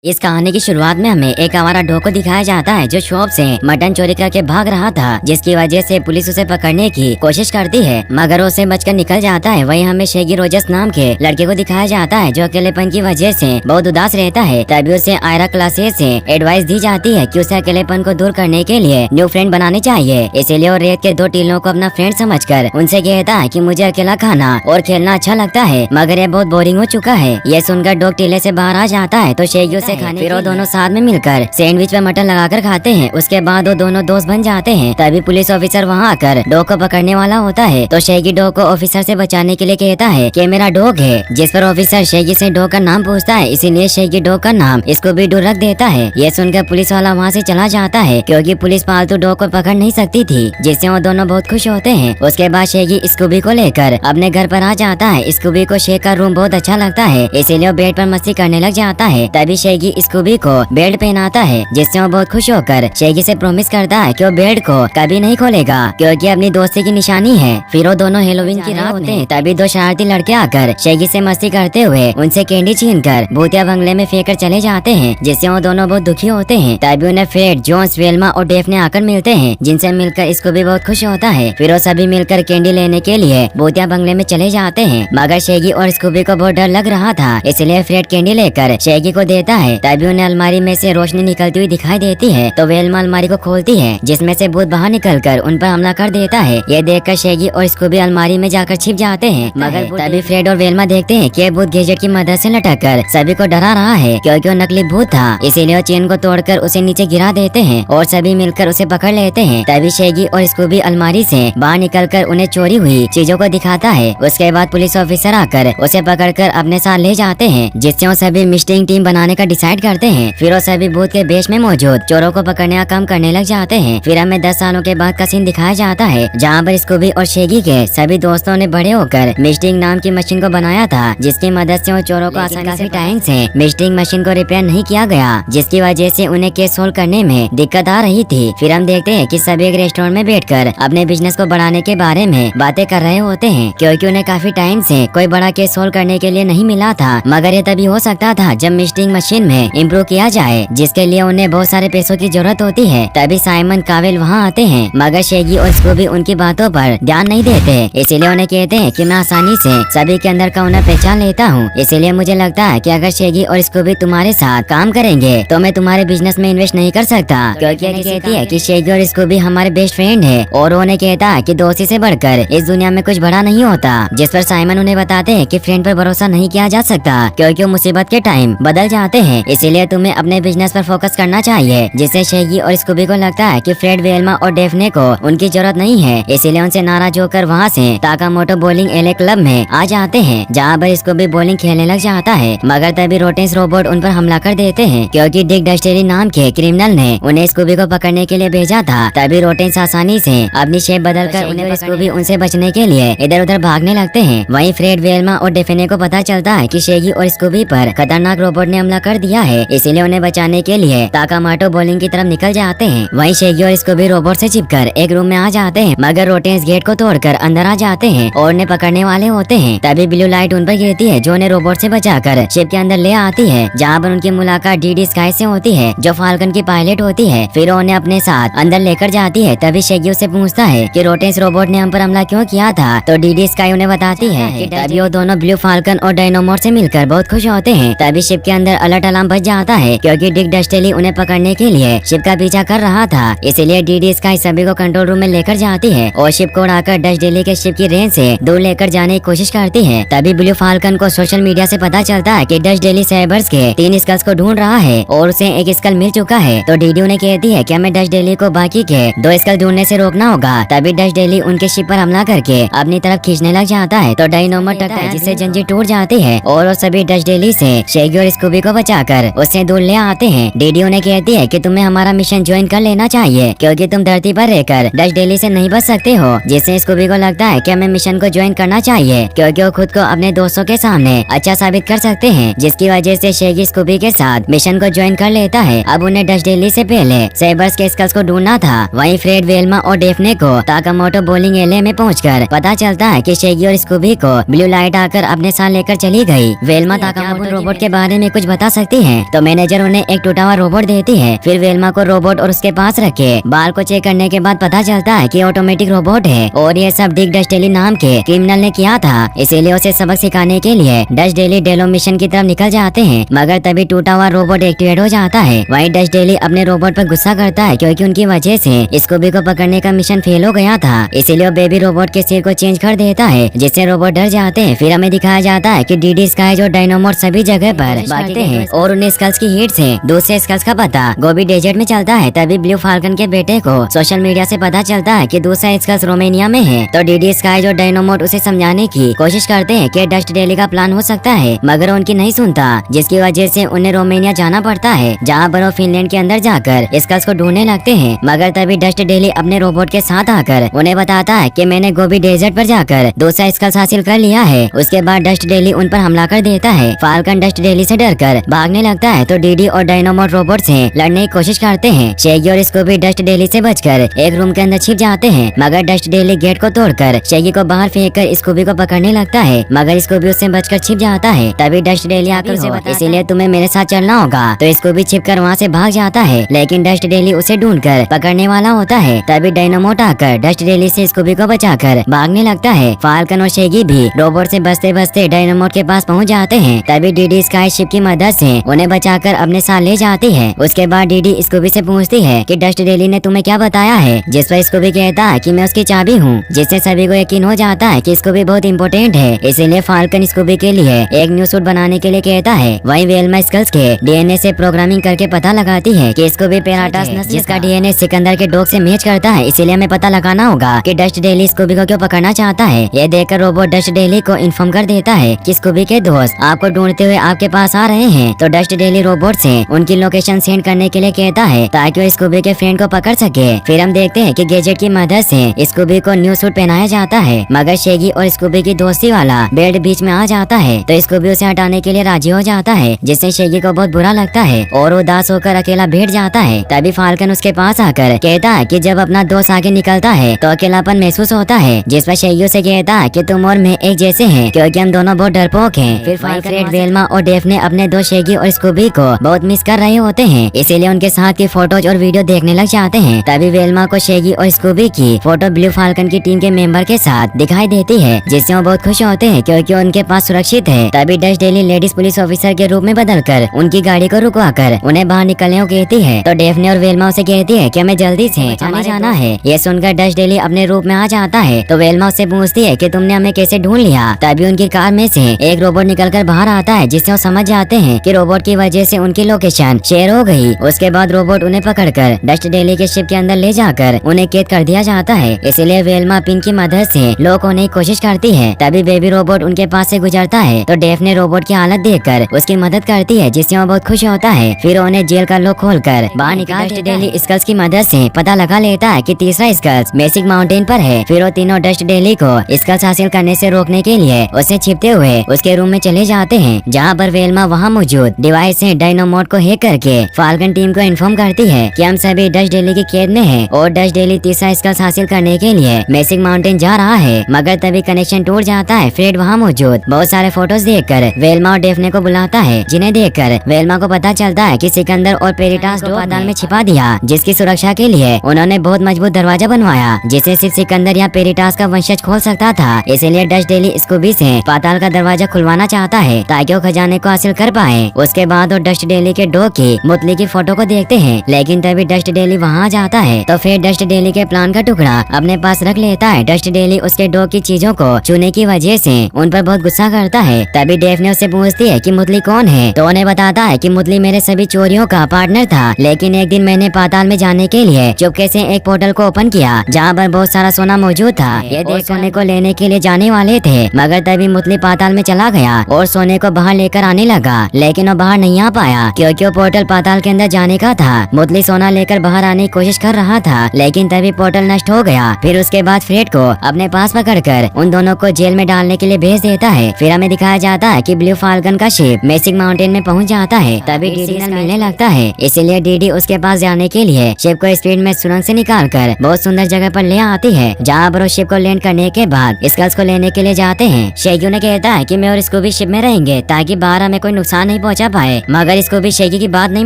इस कहानी की शुरुआत में हमें एक आवारा डॉग को दिखाया जाता है जो शॉप से मटन चोरी करके भाग रहा था, जिसकी वजह से पुलिस उसे पकड़ने की कोशिश करती है मगर उसे बचकर निकल जाता है। वहीं हमें शेगी रोजर्स नाम के लड़के को दिखाया जाता है जो अकेलेपन की वजह से बहुत उदास रहता है। तभी उसे आयरा क्लासेस से एडवाइस दी जाती है कि उसे अकेलेपन को दूर करने के लिए न्यू फ्रेंड बनाने चाहिए। इसीलिए वो रेत के दो टीलों को अपना फ्रेंड समझकर उनसे कहता है कि मुझे अकेला खाना और खेलना अच्छा लगता है मगर ये बहुत बोरिंग हो चुका है। ये सुनकर डॉग टीले से बाहर आ जाता है तो शेगी उसे खाने फिर वो दोनों साथ में मिलकर सैंडविच में मटन लगाकर खाते हैं। उसके बाद वो दोनों दोस्त बन जाते हैं। तभी पुलिस ऑफिसर वहाँ आकर डॉग को पकड़ने वाला होता है तो शेगी डॉग को ऑफिसर से बचाने के लिए कहता है कि मेरा डॉग है, जिस पर ऑफिसर शेगी से डॉग का नाम पूछता है। इसीलिए शेगी डॉग का नाम स्कूबी डू रख देता है। ये सुनकर पुलिस वाला वहाँ से चला जाता है क्योंकि पुलिस पालतू डॉग को पकड़ नहीं सकती थी, जिससे वो दोनों बहुत खुश होते हैं। उसके बाद शेगी स्कूबी को लेकर अपने घर पर आ जाता है। स्कूबी को शेग का रूम बहुत अच्छा लगता है, इसीलिए वो बेड पर मस्ती करने लग जाता है। तभी शेगी स्कूबी को बेल्ट पहनाता है, जिससे वो बहुत खुश होकर शेगी से प्रॉमिस करता है कि वो बेल्ट को कभी नहीं खोलेगा क्योंकि अपनी दोस्ती की निशानी है। फिर वो दोनों हेलोवीन की रात होते हैं। तभी दो शरारती लड़के आकर शेगी से मस्ती करते हुए उनसे कैंडी छीनकर भूतिया बंगले में फेंक कर चले जाते हैं, जिससे वो दोनों बहुत दुखी होते हैं। तभी उन्हें फ्रेड, जोन्स, वेल्मा और डेफ ने आकर मिलते हैं, जिनसे मिलकर इसको भी बहुत खुश होता है। फिर वो सभी मिलकर कैंडी लेने के लिए भूतिया बंगले में चले जाते हैं मगर शेगी और स्कूबी को बहुत डर लग रहा था, इसलिए फ्रेड कैंडी लेकर शेगी को देता है। तभी उन्हें अलमारी में से रोशनी निकलती हुई दिखाई देती है तो वेल्मा अलमारी को खोलती है, जिसमें से भूत बाहर निकलकर उन पर हमला कर देता है। ये देखकर शेगी और स्कूबी अलमारी में जाकर छिप जाते हैं मगर तभी फ्रेड और वेल्मा देखते हैं कि भूत गैजेट की मदद से लटककर सभी को डरा रहा है क्योंकि वो नकली भूत था। इसीलिए वो चेन को तोड़कर उसे नीचे गिरा देते हैं और सभी मिलकर उसे पकड़ लेते हैं। तभी शेगी और स्कूबी अलमारी से बाहर निकलकर उन्हें चोरी हुई चीजों को दिखाता है। उसके बाद पुलिस ऑफिसर आकर उसे पकड़कर अपने साथ ले जाते हैं, जिससे वो सभी मिस्टिंग टीम बनाने का डिसाइड करते हैं। फिर वो सभी भूत के बेस में मौजूद चोरों को पकड़ने का काम करने लग जाते हैं। फिर हमें 10 सालों के बाद का सीन दिखाया जाता है जहाँ पर स्कूबी और शेगी के सभी दोस्तों ने बड़े होकर मिस्टिंग नाम की मशीन को बनाया था, जिसकी मदद से वो चोरों को आसानी से टाइम से मिस्टिंग मशीन को रिपेयर नहीं किया गया, जिसकी वजह से उन्हें केस सोल्व करने में दिक्कत आ रही थी। फिर हम देखते हैं कि सभी एक रेस्टोरेंट में बैठकर अपने बिजनेस को बढ़ाने के बारे में बातें कर रहे होते हैं क्योंकि उन्हें काफी टाइम से कोई बड़ा केस सोल्व करने के लिए नहीं मिला था मगर ये तभी हो सकता था जब मिस्टिंग मशीन में इम्प्रूव किया जाए, जिसके लिए उन्हें बहुत सारे पैसों की जरूरत होती है। तभी साइमन कावेल वहाँ आते हैं मगर शेगी और स्कूबी उनकी बातों पर ध्यान नहीं देते, इसीलिए उन्हें कहते हैं कि मैं आसानी से सभी के अंदर का उन्हें पहचान लेता हूँ। इसीलिए मुझे लगता है कि अगर शेगी और स्कूबी तुम्हारे साथ काम करेंगे तो मैं तुम्हारे बिजनेस में इन्वेस्ट नहीं कर सकता क्योंकि कहती है कि शेगी और स्कूबी हमारे बेस्ट फ्रेंड है और उन्हें कहता है कि दोस्ती से बढ़कर इस दुनिया में कुछ बड़ा नहीं होता। जिस पर साइमन उन्हें बताते हैं कि फ्रेंड पर भरोसा नहीं किया जा सकता क्योंकि वो मुसीबत के टाइम बदल जाते हैं, इसीलिए तुम्हें अपने बिजनेस पर फोकस करना चाहिए। जिससे शेगी और स्कूबी को लगता है कि फ्रेड, वेल्मा और डेफने को उनकी जरूरत नहीं है, इसीलिए उनसे नाराज होकर वहाँ से ताकामोटो बोलिंग एले क्लब में आ जाते हैं जहाँ पर स्कूबी बोलिंग खेलने लग जाता है मगर तभी रोटेंस रोबोट उन पर हमला कर देते हैं क्योंकि डिक डस्टेरी नाम के क्रिमिनल ने उन्हें स्कूबी को पकड़ने के लिए भेजा था। तभी रोटेंस आसानी से अपनी शेप बदलकर उन्हें स्कूबी उनसे बचने के लिए इधर उधर भागने लगते हैं। वहीं फ्रेड, वेल्मा और डेफने को पता चलता है कि शेगी और स्कूबी पर खतरनाक रोबोट ने हमला कर दिया है, इसीलिए उन्हें बचाने के लिए ताकामाटो बोलिंग की तरफ निकल जाते हैं। वहीं शेगी और स्कूबी रोबोट से चिपकर एक रूम में आ जाते हैं मगर रोटेंस गेट को तोड़कर अंदर आ जाते हैं और उन्हें पकड़ने वाले होते हैं। तभी ब्लू लाइट उन पर गिरती है जो उन्हें रोबोट से बचाकर शिप के अंदर ले आती है जहाँ पर उनकी मुलाकात डीडी स्काई से होती है जो फाल्कन की पायलट होती है। फिर उन्हें अपने साथ अंदर लेकर जाती है। तभी शेगी उससे पूछता है कि रोटेंस रोबोट ने हम पर हमला क्यों किया था तो डीडी स्काई उन्हें बताती है कि तभी वो दोनों ब्लू फाल्कन और डायनोमोर से मिलकर बहुत खुश होते हैं। तभी शिप के अंदर अलर्ट अलार्म बज जाता है क्योंकि डिक डस्टेली उन्हें पकड़ने के लिए शिप का पीछा कर रहा था, इसीलिए डीडी स्काई सभी को कंट्रोल रूम में लेकर जाती है और शिप को उड़ाकर डस्ट डेली के शिप की रेंज से दूर लेकर जाने की कोशिश करती है। तभी ब्लू फाल्कन को सोशल मीडिया से पता चलता है कि डस्ट डेली साइबर्स के 3 स्कल्स को ढूंढ रहा है और उसे एक स्कल मिल चुका है तो डीडी उन्हें कहती है कि हमें डस्ट डेली को बाकी के 2 स्कल ढूंढने से रोकना होगा। तभी डस्ट डेली उनके शिप पर हमला करके अपनी तरफ खींचने लग जाता है तो डायनोमर टकता है जिससे जंजीर टूट जाती है और वो सभी डस्ट डेली से शेगी और स्कूबी को बचाकर उससे दूर ले आते हैं। डीडी उन्हें कहती है कि तुम्हें हमारा मिशन ज्वाइन कर लेना चाहिए क्योंकि तुम धरती पर रहकर डस्ट डेली से नहीं बच सकते हो। जिससे स्कूबी को लगता है कि हमें मिशन को ज्वाइन करना चाहिए क्योंकि वो खुद को अपने दोस्तों के सामने अच्छा साबित कर सकते हैं, जिसकी वजह से शेगी स्कूबी के साथ मिशन को ज्वाइन कर लेता है। अब उन्हें डस्ट डेली से पहले साइबर्स के स्कल्स को ढूंढना था। वहीं फ्रेड, वेल्मा और डेफने को ताकामोटो बोलिंग एले में पहुंचकर पता चलता है कि शेगी और स्कूबी को ब्लू लाइट आकर अपने साथ लेकर चली गई। वेल्मा ताकामोटो रोबोट के बारे में कुछ बता सकती लगती है तो मैनेजर उन्हें एक टूटा हुआ रोबोट देती है। फिर वेल्मा को रोबोट और उसके पास रखे बाल को चेक करने के बाद पता चलता है कि ऑटोमेटिक रोबोट है और ये सब डिक डस्टेली नाम के क्रिमिनल ने किया था। इसीलिए उसे सबक सिखाने के लिए डस्ट डेली डेलो मिशन की तरफ निकल जाते हैं, मगर तभी टूटा हुआ रोबोट एक्टिवेट हो जाता है। वहीं डस्ट डेली अपने रोबोट पर गुस्सा करता है क्योंकि उनकी वजह से स्कूबी को पकड़ने का मिशन फेल हो गया था। इसीलिए वो बेबी रोबोट के सिर को चेंज कर देता है, जिससे रोबोट डर जाते हैं। फिर हमें दिखाया जाता है कि डीडी स्काई और डायनामोट सभी जगह पर बांटते हैं और उन्हें स्कल्स की हीट से दूसरे स्कल्स का पता गोबी डेजर्ट में चलता है। तभी ब्लू फाल्कन के बेटे को सोशल मीडिया से पता चलता है कि दूसरा स्कल्स रोमानिया में है। तो डीडी स्काई और डायनामोट उसे समझाने की कोशिश करते हैं कि डस्ट डेली का प्लान हो सकता है, मगर उनकी नहीं सुनता, जिसकी वजह से उन्हें रोमानिया जाना पड़ता है, जहाँ पर वो फिनलैंड के अंदर जाकर स्कल्स को ढूंढने लगते हैं। मगर तभी डस्ट डेली अपने रोबोट के साथ आकर उन्हें बताता है कि मैंने गोबी डेजर्ट पर जाकर दूसरा स्कल्स हासिल कर लिया है। उसके बाद डस्ट डेली उन पर हमला कर देता है। फाल्कन डस्ट डेली से डरकर भागने लगता है तो डीडी और डायनामोट रोबोट से लड़ने की कोशिश करते हैं। शेगी और स्कूबी डस्ट डेली से बचकर एक रूम के अंदर छिप जाते हैं, मगर डस्ट डेली गेट को तोड़कर शेगी को बाहर फेंककर स्कूबी को पकड़ने लगता है, मगर स्कूबी उससे बचकर छिप जाता है। तभी डस्ट डेली आकर उसे बताता है इसीलिए तुम्हें मेरे साथ चलना होगा। तो स्कूबी छिपकर वहाँ से भाग जाता है, लेकिन डस्ट डेली उसे ढूंढकर पकड़ने वाला होता है। तभी डायनामोट आकर डस्ट डेली से स्कूबी को बचाकर भागने लगता है। फाल्कन और शेगी भी रोबोट से बचते बचते डायनामोट के पास पहुँच जाते हैं। तभी डीडी स्काई शिप की मदद से उन्हें बचाकर अपने साथ ले जाती है। उसके बाद डीडी स्कूबी से पूछती है कि डस्ट डेली ने तुम्हें क्या बताया है, जिस पर स्कूबी कहता है कि मैं उसकी चाबी हूँ, जिससे सभी को यकीन हो जाता है कि स्कूबी बहुत इम्पोर्टेंट है। इसीलिए फाल्कन स्कूबी के लिए एक न्यू सूट बनाने के लिए कहता है। वहीं वेल्मा स्कल्स के डीएनए से प्रोग्रामिंग करके पता लगाती है कि स्कूबी पेराटास नस्ल जिसका डीएनए सिकंदर के डॉग से मैच करता है। इसीलिए हमें पता लगाना होगा कि डस्ट डेली स्कूबी को क्यों पकड़ना चाहता है। ये देखकर रोबोट डस्ट डेली को इन्फॉर्म कर देता है कि स्कूबी के दोस्त आपको ढूंढते हुए आपके पास आ रहे हैं। तो डस्ट डेली रोबोट से उनकी लोकेशन सेंड करने के लिए कहता है ताकि वो स्कूबी के फ्रेंड को पकड़ सके। फिर हम देखते हैं कि गैजेट की मदद से स्कूबी को न्यू सूट पहनाया जाता है, मगर शेगी और स्कूबी की दोस्ती वाला बेल्ट बीच में आ जाता है तो स्कूबी उसे हटाने के लिए राजी हो जाता है, जिससे शेगी को बहुत बुरा लगता है और वो उदास होकर अकेला बैठ जाता है। तभी फाल्कन उसके पास आकर कहता है कि जब अपना दोस्त आगे निकलता है तो अकेलापन महसूस होता है, जिस पर शेगी से कहता है कि तुम और मैं एक जैसे हैं क्योंकि हम दोनों बहुत डरपोक हैं। फिर फाल्कन वेल्मा और डेफने अपने दोस्त शेगी और स्कूबी को बहुत मिस कर रहे होते हैं, इसीलिए उनके साथ की फोटोज और वीडियो देखने लग जाते हैं। तभी वेल्मा को शेगी और स्कूबी की फोटो ब्लू फाल्कन की टीम के मेंबर के साथ दिखाई देती है, जिससे वो बहुत खुश होते हैं क्योंकि उनके पास सुरक्षित है। तभी dust daily ladies police officer के रूप में बदलकर उनकी गाड़ी को रुकवाकर उन्हें बाहर निकलने को कहती है। तो डेफने और वेल्मा उसे कहती है कि हमें जल्दी से हमें जाना है। ये सुनकर डस्ट डेली अपने रूप में आ जाता है तो वेल्मा उससे पूछती है कि तुमने हमें कैसे ढूंढ लिया। तभी उनकी कार में से एक रोबोट निकलकर बाहर आता है, जिससे वो समझ जाते हैं कि रोबोट की वजह से उनकी लोकेशन शेयर हो गई। उसके बाद रोबोट उन्हें पकड़कर डस्ट डेली के शिप के अंदर ले जाकर उन्हें कैद कर दिया जाता है। इसीलिए वेल्मा पिन की मदद से लॉक होने की कोशिश करती है। तभी बेबी रोबोट उनके पास से गुजरता है तो डेफने रोबोट की हालत देखकर उसकी मदद करती है, जिससे वो बहुत खुश होता है। फिर उन्हें जेल का लॉक खोलकर बाहर निकाल डस्ट डेली स्कल्स की मदद से पता लगा लेता है कि तीसरा स्कल्स मैसिक माउंटेन पर है। फिर वो तीनों डस्ट डेली को स्कल्स हासिल करने से रोकने के लिए उसे छिपते हुए उसके रूम में चले जाते हैं, जहाँ पर वेल्मा वहाँ मौजूद डिवाइस से डायनामोट को हैक करके फाल्कन टीम को इन्फॉर्म करती है कि हम सभी डस्ट डेली की कैद में हैं और डस्ट डेली तीसरा स्कल्स हासिल करने के लिए मैसिक माउंटेन जा रहा है। मगर तभी कनेक्शन टूट जाता है। फ्रेड वहाँ मौजूद बहुत सारे फोटोज देखकर वेल्मा और डेफने को बुलाता है, जिन्हें देखकर वेल्मा को पता चलता है कि सिकंदर और पेरिटास को पाताल में छिपा दिया, जिसकी सुरक्षा के लिए उन्होंने बहुत मजबूत दरवाजा बनवाया, जिसे सिर्फ सिकंदर या पेरिटास का वंशज खोल सकता था। इसीलिए डस्ट डेली स्कूबी से पाताल का दरवाजा खुलवाना चाहता है ताकि वो खजाने को हासिल कर पाए। उसके बाद वो डस्ट डेली के डॉग की मुतली की फोटो को देखते हैं, लेकिन तभी डस्ट डेली वहाँ जाता है तो फिर डस्ट डेली के प्लान का टुकड़ा अपने पास रख लेता है। डस्ट डेली उसके डॉग की चीजों को छूने की वजह से उन पर बहुत गुस्सा करता है। तभी डेफने उससे पूछती है कि मुतली कौन है, तो उन्हें बताता है कि मुतली मेरे सभी चोरियों का पार्टनर था, लेकिन एक दिन मैंने पाताल में जाने के लिए चुपके से एक पोर्टल को ओपन किया जहाँ पर बहुत सारा सोना मौजूद था। ये देख सोने को लेने के लिए जाने वाले थे, मगर तभी मुतली पाताल में चला गया और सोने को बाहर लेकर आने लगा, लेकिन वो बाहर नहीं आ पाया क्योंकि वो पोर्टल पाताल के अंदर जाने का था। मुतली सोना लेकर बाहर आने की कोशिश कर रहा था, लेकिन तभी पोर्टल नष्ट हो गया। फिर उसके बाद फ्रेड को अपने पास पकड़कर उन दोनों को जेल में डालने के लिए भेज देता है। फिर हमें दिखाया जाता है कि ब्लू फाल्कन का शिप मैसिक माउंटेन में पहुंच जाता है। तभी डीडी मिलने लगता है, इसीलिए डीडी उसके पास जाने के लिए शिप को स्पीड में सुरंग से निकालकर बहुत सुंदर जगह पर ले आती है, जहाँ पर वो शिप को लैंड करने के बाद स्कल्स को लेने के लिए जाते हैं। शेगी ने कहता है कि मैं और स्कूबी शिप में रहेंगे ताकि बाहर हमें कोई नुकसान नहीं पहुंचे। बचा पाए। मगर स्कूबी शेगी की बात नहीं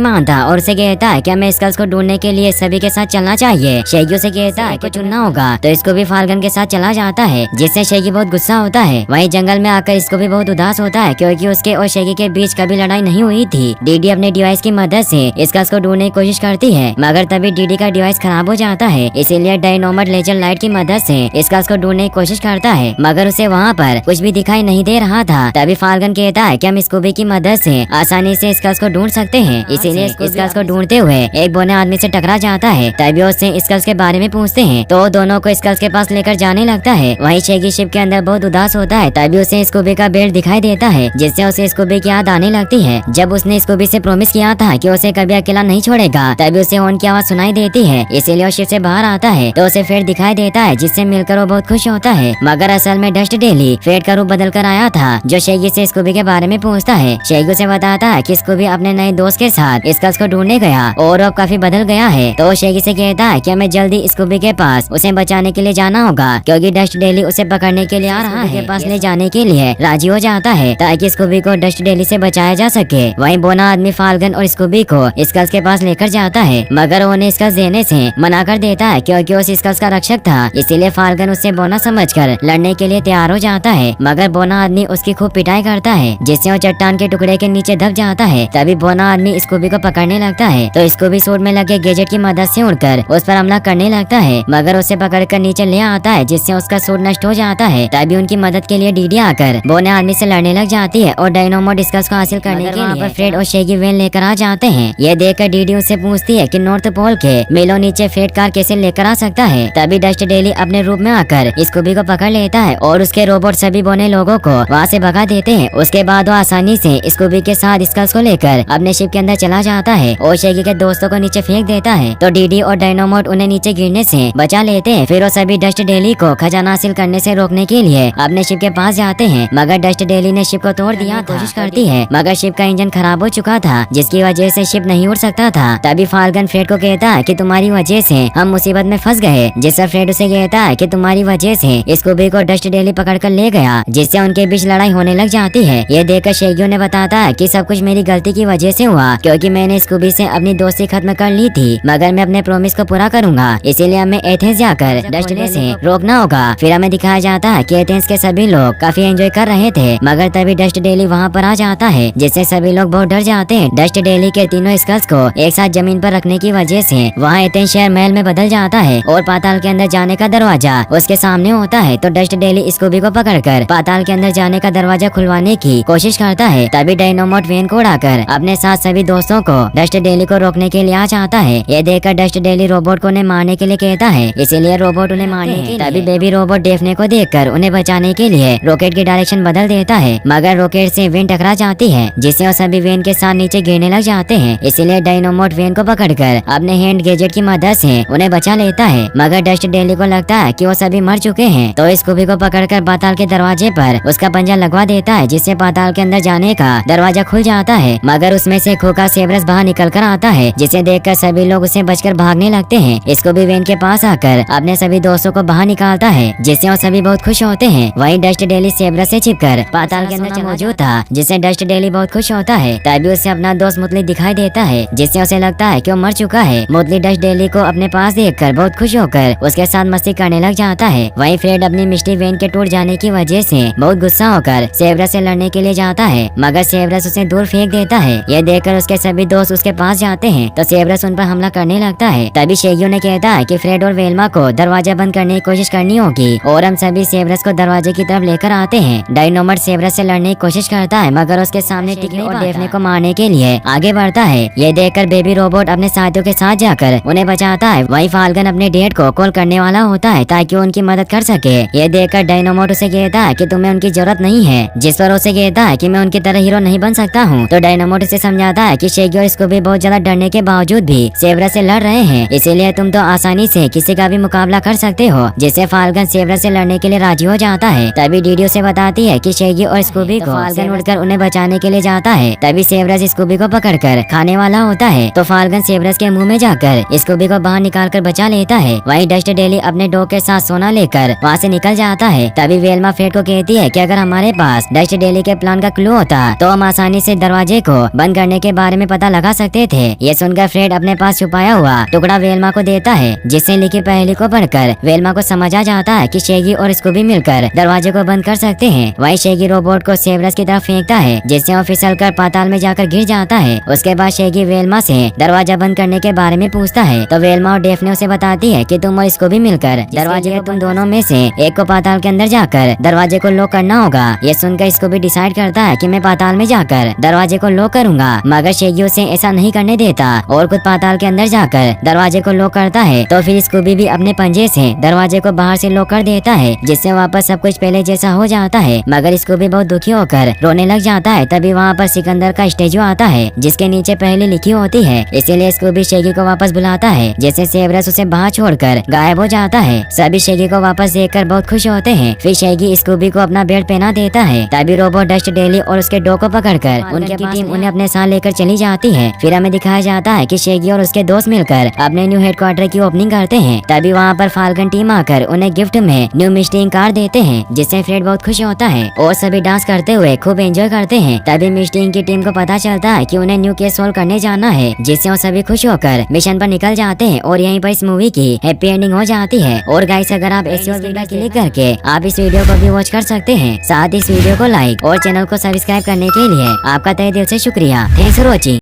मानता और उसे कहता है कि हमें स्कल्स को ढूंढने के लिए सभी के साथ चलना चाहिए। शेगी उसे कहता है कि चुनना होगा, तो स्कूबी फाल्कन के साथ चला जाता है, जिससे शेगी बहुत गुस्सा होता है। वहीं जंगल में आकर स्कूबी बहुत उदास होता है, क्योंकि उसके और शेगी के बीच कभी लड़ाई नहीं हुई थी। डीडी अपने डिवाइस की मदद से स्कल्स को ढूंढने की कोशिश करती है, मगर तभी डीडी का डिवाइस खराब हो जाता है। इसीलिए डायनोमोट लेजर लाइट की मदद से स्कल्स को ढूंढने की कोशिश करता है, मगर उसे वहाँ पर कुछ भी दिखाई नहीं दे रहा था। तभी फाल्कन कहता है कि हम स्कूबी की मदद से आसानी से स्कल्स को ढूंढ सकते हैं। इसीलिए स्कल्स को ढूंढते हुए एक बोने आदमी से टकरा जाता है। तभी उससे स्कल्स के बारे में पूछते हैं, तो दोनों को स्कल्स के पास लेकर जाने लगता है। वहीं शेगी शिप के अंदर बहुत उदास होता है। तभी उसे स्कूबी का बेल्ट दिखाई देता है, जिससे उसे स्कूबी की याद आने लगती है। जब उसने स्कूबी से प्रॉमिस किया था कि उसे कभी अकेला नहीं छोड़ेगा, तभी उसे हॉर्न की आवाज सुनाई देती है। इसीलिए वो शिप से बाहर आता है तो उसे फ्रेड दिखाई देता है, जिससे मिलकर वो बहुत खुश होता है। मगर असल में डस्ट डेली फ्रेड का रूप बदल कर आया था, जो शेगी से स्कूबी के बारे में पूछता है। शेगी उसे बताता है कि स्कूबी अपने नए दोस्त के साथ स्कल्स को ढूंढने गया और अब काफी बदल गया है। तो शेगी से कहता है कि हमें जल्दी स्कूबी के पास उसे बचाने के लिए जाना होगा, क्योंकि डस्ट डेली उसे पकड़ने के लिए आ रहा है। के पास ले जाने के लिए राजी हो जाता है, ताकि स्कूबी को डस्ट डेली से बचाया जा सके। वहीं बोना आदमी फाल्कन और स्कूबी को स्कल्स के पास लेकर जाता है, मगर उन्हें स्कल्स देने से मना कर देता है, क्योंकि उस स्कल्स का रक्षक था। इसीलिए फाल्कन उससे बोना समझकर लड़ने के लिए तैयार हो जाता है, मगर बोना आदमी उसकी खूब पिटाई करता है, जिससे वो चट्टान के टुकड़े के नीचे दब जाता है। तभी बोना आदमी स्कूबी को पकड़ने लगता है, तो स्कूबी सूट में लगे गैजेट की मदद से उड़कर उस पर हमला करने लगता है, मगर उसे पकड़कर नीचे ले आता है, जिससे उसका सूट नष्ट हो जाता है। तभी उनकी मदद के लिए डीडी आकर बोने आदमी से लड़ने लग जाती है और डायनोमोट स्कल्स को हासिल करने के लिए फ्रेड और शेगी वेन लेकर आ जाते हैं। ये देखकर डीडी उससे पूछती है कि नॉर्थ पोल के मेलों नीचे फ्रेड कार कैसे लेकर आ सकता है। तभी डस्ट डेली अपने रूप में आकर स्कूबी को पकड़ लेता है और उसके रोबोट सभी बोने लोगों को वहाँ से भगा देते हैं। उसके बाद वो आसानी से स्कूबी के साथ स्कल्स को लेकर अपने शिप के अंदर चला जाता है और शेगी के दोस्तों को नीचे फेंक देता है, तो डीडी और डायनोमोट उन्हें नीचे गिरने से बचा लेते हैं। फिर वो सभी डस्ट डेली को खजाना हासिल करने से रोकने के लिए अपने शिप के पास जाते हैं, मगर डस्ट डेली ने शिप को तोड़ दिया। कोशिश करती है, मगर शिप का इंजन खराब हो चुका था, जिसकी वजह से शिप नहीं उड़ सकता था। तभी फाल्कन फ्रेड को कहता है कि तुम्हारी वजह से हम मुसीबत में फंस गए, जिससे फ्रेड उसे कहता है कि तुम्हारी वजह से स्कूबी को डस्ट डेली पकड़ कर ले गया, जिससे उनके बीच लड़ाई होने लग जाती है। ये देखकर शेगी ने बताता है कि सब कुछ मेरी गलती की वजह से हुआ, क्योंकि मैंने स्कूबी से अपनी दोस्ती खत्म कर ली थी, मगर मैं अपने प्रॉमिस को पूरा करूंगा, इसीलिए हमें एथेंस जाकर डस्ट डे से रोकना होगा। फिर हमें दिखाया जाता है कि एथेंस के सभी लोग काफी एंजॉय कर रहे थे, मगर तभी डस्ट डेली वहाँ पर आ जाता है, जिससे सभी लोग बहुत डर जाते हैं। डस्ट डेली के तीनों स्कल्स को एक साथ जमीन पर रखने की वजह से वहाँ एथेंस शहर महल में बदल जाता है और पाताल के अंदर जाने का दरवाजा उसके सामने होता है। तो डस्ट डेली स्कूबी को पकड़कर पाताल के अंदर जाने का दरवाजा खुलवाने की कोशिश करता है। तभी डायनोमोट वेन को उड़ाकर अपने साथ सभी दोस्तों को डस्ट डेली को रोकने के लिए आ जाता है। ये देखकर डस्ट डेली रोबोट को उन्हें मारने के लिए कहता है, इसीलिए रोबोट उन्हें मारने के लिए तभी बेबी रोबोट डेफने को देखकर उन्हें बचाने के लिए रॉकेट की डायरेक्शन बदल देता है, मगर रॉकेट से वेन टकरा जाती है, जिससे वो सभी वेन के साथ नीचे गिरने लग जाते हैं। इसीलिए डायनोमोट वेन को पकड़कर अपने हैंड गैजेट की मदद से उन्हें बचा लेता है, मगर डस्ट डेली को लगता है कि वो सभी मर चुके हैं, तो स्कूबी को पकड़कर पाताल के दरवाजे पर उसका पंजा लगवा देता है, जिससे पाताल के अंदर जाने का दरवाजा खुल जाता है। मगर उसमें से खोखा सेब्रस बाहर निकल कर आता है, जिसे देखकर सभी लोग उसे बचकर भागने लगते हैं। स्कूबी वेन के पास आकर अपने सभी दोस्तों को बाहर निकालता है, जिससे वो सभी बहुत खुश होते हैं। वहीं डस्ट डेली सेब्रस से छिपकर पाताल के अंदर मौजूद था, जिससे डस्ट डेली बहुत खुश होता है। तभी उसे अपना दोस्त मुतली दिखाई देता है, जिससे उसे लगता है कि वो मर चुका है। मुतली डस्ट डेली को अपने पास देखकर बहुत खुश होकर उसके साथ मस्ती करने लग जाता है। वहीं फ्रेड अपनी मिस्टी वेन के टूट जाने की वजह से बहुत गुस्सा होकर सेब्रस से लड़ने के लिए जाता है, मगर सेब्रस उसे दूर फेंक देता है। यह देखकर उसके सभी दोस्त उसके पास जाते हैं, तो सेब्रस उन पर हमला करने लगता है। तभी शेगी ने कहता है कि फ्रेड और वेल्मा को दरवाजा बंद करने की कोशिश करनी होगी, और हम सभी सेब्रस को दरवाजे की तरफ लेकर आते हैं। डायनोमोट सेब्रस से लड़ने की कोशिश करता है, मगर उसके सामने टिकने और डेफने को मारने के लिए आगे बढ़ता है। ये देखकर बेबी रोबोट अपने साथियों के साथ जाकर उन्हें बचाता है। वहीं फाल्कन अपने डैड को कॉल करने वाला होता है ताकि वो उनकी मदद कर सके। ये देखकर डायनोमोट उसे कहता है कि तुम्हें उनकी जरूरत नहीं है, जिस पर उसे कहता है कि मैं उनकी तरह हीरो नहीं बन सकता हूँ। तो डायनोमोट उसे समझाता है कि शेगी और स्कूबी बहुत ज्यादा डरने के बावजूद भी सेब्रस से लड़ रहे हैं, इसीलिए तुम तो आसानी से किसी का भी मुकाबला कर सकते हो, जिससे फाल्कन सेब्रस से लड़ने के लिए राजी हो जाता है। तभी डीडी उसे बताती है कि शेगी और स्कूबी को फाल्कन उड़कर उन्हें बचाने के लिए जाता है। तभी सेब्रस स्कूबी को पकड़कर खाने वाला होता है, तो फाल्कन सेब्रस के मुंह में जाकर स्कूबी को बाहर निकालकर बचा लेता है। वहीं डस्ट डेली अपने डॉग के साथ सोना लेकर वहाँ से निकल जाता है। तभी वेल्मा फ्रेड को कहती है कि अगर हमारे पास डस्ट डेली के प्लान का क्लू होता तो हम आसानी से दरवाजे को बंद करने के बारे में पता लगा सकते थे। ये सुनकर फ्रेड अपने पास छुपाया हुआ टुकड़ा वेल्मा को देता है, जिससे लिखी पहेली को पढ़कर वेल्मा को समझ आ जाता है कि शेगी और स्कूबी मिलकर दरवाजे को बंद कर सकते हैं। वहीं शेगी रोबोट को सेवरस की तरफ फेंकता है, जिससे वो फिसल कर पाताल में जाकर गिर जाता है। उसके बाद शेगी वेल्मा से दरवाजा बंद करने के बारे में पूछता है, तो वेल्मा और डेफने उसे बताती है कि तुम और स्कूबी मिलकर दरवाजे को तुम दोनों में से एक को पाताल के अंदर जाकर दरवाजे को लॉक करना होगा। ये सुनकर स्कूबी डिसाइड करता है कि मैं पाताल में जाकर दरवाजे को लॉक करूंगा, मगर शेगी उसे ऐसा नहीं करने देता और खुद पाताल के अंदर जाकर दरवाजे को लॉक करता है। तो फिर स्कूबी भी अपने पंजे से दरवाजे को बाहर से लॉक कर देता है, जिससे वापस सब कुछ पहले जैसा हो जाता है। मगर स्कूबी बहुत दुखी होकर रोने लग जाता है। तभी वहाँ पर सिकंदर का स्टेचू आता है, जिसके नीचे पहले लिखी होती है। इसीलिए स्कूबी शेगी को वापस बुलाता है, जैसे सेवरस उसे बाहर छोड़कर गायब हो जाता है। सभी शेगी को वापस देखकर बहुत खुश होते हैं। फिर शेगी स्कूबी को अपना बेल्ट पहना देता है। तभी रोबोट डस्ट डेली और उसके डॉग को पकड़कर उनकी टीम उन्हें अपने साथ लेकर चली जाती है। फिर हमें दिखाया जाता है कि शेगी और उसके दोस्त मिलकर अपने न्यू हेडक्वार्टर की ओपनिंग करते हैं। तभी वहाँ पर फाल्कन टीम आकर उन्हें गिफ्ट में न्यू मिस्टिंग कार देते हैं, जिससे फ्रेड बहुत खुश होता है और सभी डांस करते हुए खूब एंजॉय करते हैं। तभी मिस्टिंग की टीम को पता चलता है कि उन्हें न्यू केस सोल्व करने जाना है, जिससे वो सभी खुश होकर मिशन पर निकल जाते हैं। और यहीं पर इस मूवी की हैप्पी एंडिंग हो जाती है। और गाइस, अगर आप ऐसी और वीडियो क्लिक करके आप इस वीडियो को भी वॉच कर सकते हैं। साथ ही इस वीडियो को लाइक और चैनल को सब्सक्राइब करने के लिए आपका तहे दिल से शुक्रिया। Thanks for watching.